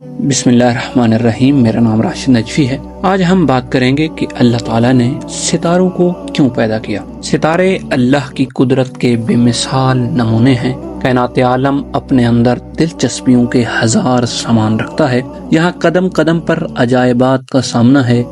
بسم اللہ الرحمن الرحیم۔ میرا نام راشد نجفی ہے۔ آج ہم بات کریں گے کہ اللہ تعالیٰ نے ستاروں کو کیوں پیدا کیا۔ ستارے اللہ کی قدرت کے بے مثال نمونے ہیں۔ کائنات عالم اپنے اندر دلچسپیوں کے ہزار سامان رکھتا ہے۔ یہاں قدم قدم پر عجائبات کا سامنا ہے،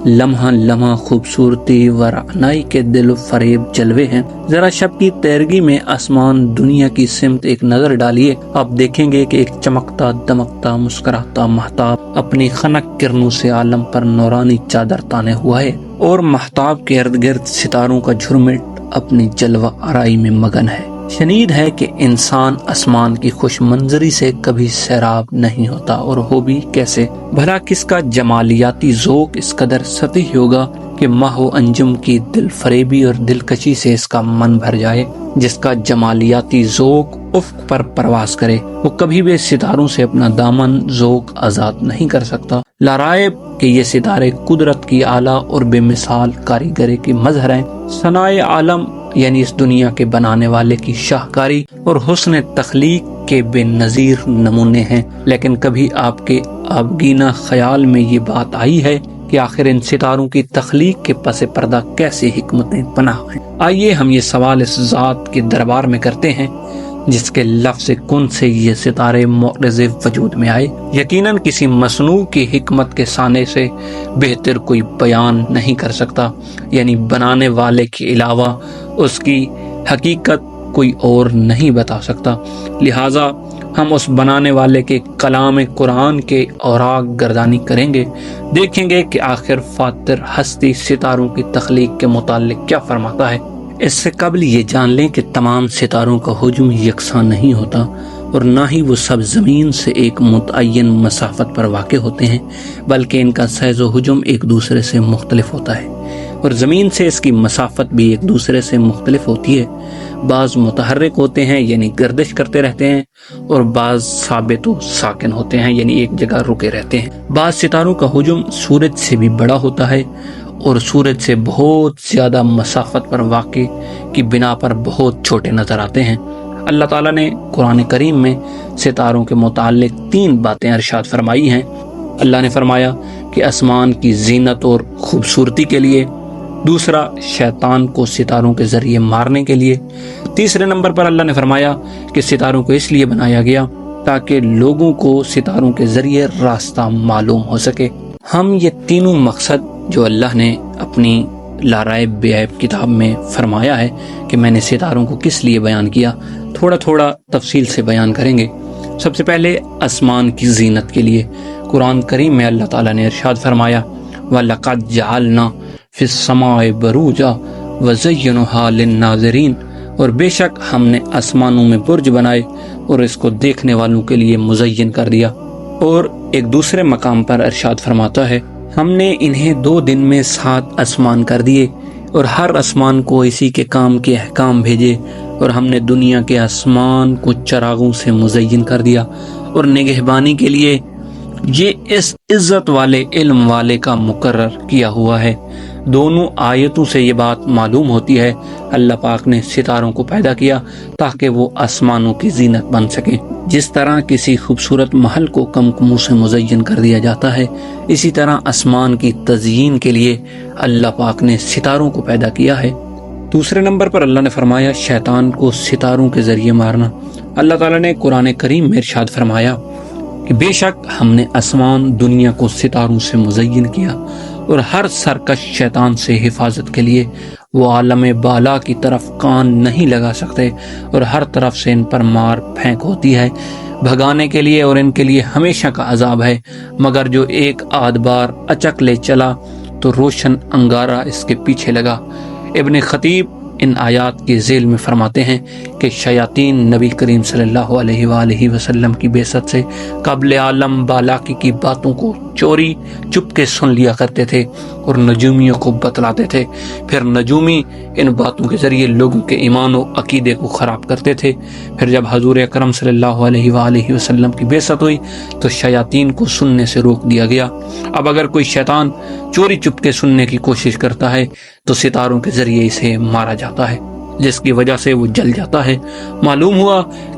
لمحہ لمحہ خوبصورتی و رعنائی کے دل فریب جلوے ہیں۔ ذرا شب کی تیرگی میں آسمان دنیا کی سمت ایک نظر ڈالیے، آپ دیکھیں گے کہ ایک چمکتا دمکتا مسکراتا مہتاب اپنی خنک کرنوں سے عالم پر نورانی چادر تانے ہوا ہے، اور مہتاب کے ارد گرد ستاروں کا جھرمٹ اپنی جلوہ آرائی میں مگن ہے۔ شنید ہے کہ انسان آسمان کی خوش منظری سے کبھی سیراب نہیں ہوتا، اور ہو بھی کیسے؟ بھلا کس کا جمالیاتی ذوق اس قدر سطحی ہوگا کہ ماہ و انجم کی دل فریبی اور دلکشی سے اس کا من بھر جائے؟ جس کا جمالیاتی ذوق افق پر پرواز کرے، وہ کبھی بھی ستاروں سے اپنا دامن ذوق آزاد نہیں کر سکتا۔ لارائب کہ یہ ستارے قدرت کی اعلیٰ اور بے مثال کاریگری کی مظہر ہیں۔ صنائع عالم یعنی اس دنیا کے بنانے والے کی شاہکاری اور حسن تخلیق کے بے نظیر نمونے ہیں، لیکن کبھی آپ کے آبگینہ خیال میں یہ بات آئی ہے کہ آخر ان ستاروں کی تخلیق کے پس پردہ کیسی حکمتیں پناہ ہیں؟ آئیے ہم یہ سوال اس ذات کے دربار میں کرتے ہیں جس کے لفظ کن سے یہ ستارے معرض وجود میں آئے۔ یقیناً کسی مصنوع کی حکمت کے سانے سے بہتر کوئی بیان نہیں کر سکتا، یعنی بنانے والے کے علاوہ اس کی حقیقت کوئی اور نہیں بتا سکتا۔ لہٰذا ہم اس بنانے والے کے کلام قرآن کے اوراق گردانی کریں گے، دیکھیں گے کہ آخر فاتر ہستی ستاروں کی تخلیق کے متعلق کیا فرماتا ہے۔ اس سے قبل یہ جان لیں کہ تمام ستاروں کا ہجوم یکساں نہیں ہوتا، اور نہ ہی وہ سب زمین سے ایک متعین مسافت پر واقع ہوتے ہیں، بلکہ ان کا سیز و ہجوم ایک دوسرے سے مختلف ہوتا ہے، اور زمین سے اس کی مسافت بھی ایک دوسرے سے مختلف ہوتی ہے۔ بعض متحرک ہوتے ہیں یعنی گردش کرتے رہتے ہیں، اور بعض ثابت و ساکن ہوتے ہیں یعنی ایک جگہ رکے رہتے ہیں۔ بعض ستاروں کا ہجوم سورج سے بھی بڑا ہوتا ہے، اور سورج سے بہت زیادہ مسافت پر واقع کی بنا پر بہت چھوٹے نظر آتے ہیں۔ اللہ تعالیٰ نے قرآن کریم میں ستاروں کے متعلق 3 باتیں ارشاد فرمائی ہیں۔ اللہ نے فرمایا کہ آسمان کی زینت اور خوبصورتی کے لیے، دوسرا شیطان کو ستاروں کے ذریعے مارنے کے لیے، تیسرے نمبر پر اللہ نے فرمایا کہ ستاروں کو اس لیے بنایا گیا تاکہ لوگوں کو ستاروں کے ذریعے راستہ معلوم ہو سکے۔ ہم یہ تینوں مقصد جو اللہ نے اپنی لارائب بے عیب کتاب میں فرمایا ہے کہ میں نے ستاروں کو کس لیے بیان کیا، تھوڑا تھوڑا تفصیل سے بیان کریں گے۔ سب سے پہلے آسمان کی زینت کے لیے قرآن کریم میں اللہ تعالیٰ نے ارشاد فرمایا وَلَقَدْ جَعَلْنَا فِي السَّمَاءِ بُرُوجًا وَزَيَّنَّاهَا لِلنَّاظِرِينَ، اور بے شک ہم نے آسمانوں میں برج بنائے اور اس کو دیکھنے والوں کے لیے مزین کر دیا۔ اور ایک دوسرے مقام پر ارشاد فرماتا ہے ہم نے انہیں 2 دن میں 7 آسمان کر دیے، اور ہر آسمان کو اسی کے کام کے احکام بھیجے، اور ہم نے دنیا کے آسمان کو چراغوں سے مزین کر دیا، اور نگہبانی کے لیے یہ اس عزت والے علم والے کا مقرر کیا ہوا ہے۔ دونوں آیتوں سے یہ بات معلوم ہوتی ہے اللہ پاک نے ستاروں کو پیدا کیا تاکہ وہ آسمانوں کی زینت بن سکیں۔ جس طرح کسی خوبصورت محل کو کمکموں سے مزین کر دیا جاتا ہے، اسی طرح آسمان کی تزئین کے لیے اللہ پاک نے ستاروں کو پیدا کیا ہے۔ دوسرے نمبر پر اللہ نے فرمایا شیطان کو ستاروں کے ذریعے مارنا۔ اللہ تعالیٰ نے قرآن کریم میں ارشاد فرمایا کہ بے شک ہم نے آسمان دنیا کو ستاروں سے مزین کیا، اور ہر سرکش شیطان سے حفاظت کے لیے وہ عالم بالا کی طرف کان نہیں لگا سکتے، اور ہر طرف سے ان پر مار پھینک ہوتی ہے بھگانے کے لیے، اور ان کے لیے ہمیشہ کا عذاب ہے، مگر جو ایک آدھ بار اچک لے چلا تو روشن انگارہ اس کے پیچھے لگا۔ ابن خطیب ان آیات کے ذیل میں فرماتے ہیں کہ شیاطین نبی کریم صلی اللہ علیہ وآلہ وسلم کی بعثت سے قبل عالم بالاکی کی باتوں کو چوری چپ کے سن لیا کرتے تھے اور نجومیوں کو بتلاتے تھے، پھر نجومی ان باتوں کے ذریعے لوگوں کے ایمان و عقیدے کو خراب کرتے تھے۔ پھر جب حضور اکرم صلی اللہ علیہ وآلہ وسلم کی بعثت ہوئی تو شیاطین کو سننے سے روک دیا گیا۔ اب اگر کوئی شیطان چوری چپ کے سننے کی کوشش کرتا ہے تو ستاروں کے ذریعے اسے مارا جاتا ہے، جس کی وجہ سے وہ جل جاتا ہے۔ معلوم ہوا